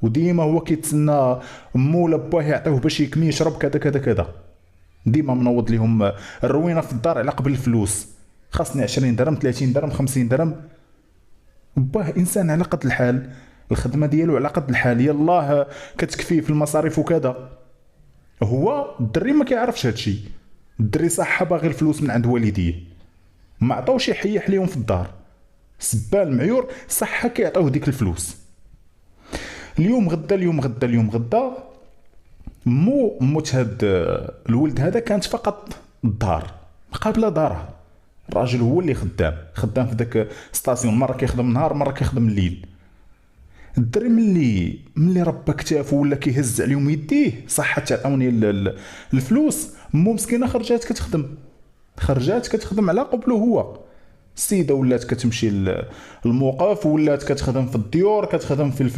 وديما هو كيتسنى مو ولا باه يعطيوه باش يكمي يشرب كذا كذا كذا. ديما منوض ليهم الروينه في الدار على قبل الفلوس. خاصني 20 درهم 30 درهم 50 درهم. باه انسان على قد الحال، الخدمه ديالو على قد الحال، يلاه كتكفيه في المصاريف وكذا. هو الدري ما كيعرفش هادشي. الدري صح باغي الفلوس من عند والديه، ما عطاوش يحيح ليهم في الدار. سبال معيور صح كيعطيوه ديك الفلوس. اليوم غدا اليوم غدا اليوم غدا، مو موت هاد الولد هذا كانت فقط الدار مقابله دارها. الراجل هو اللي خدام في داك ستاسيون، مره كيخدم النهار مره كيخدم الليل. الدري ملي ربى كتافو ولا كيهز عليهم يديه، صح تعطوني الفلوس، مو مسكينه خرجات كتخدم على قبله هو. السيده ولات كتمشي للموقف، ولات كتخدم في الديور، كتخدم في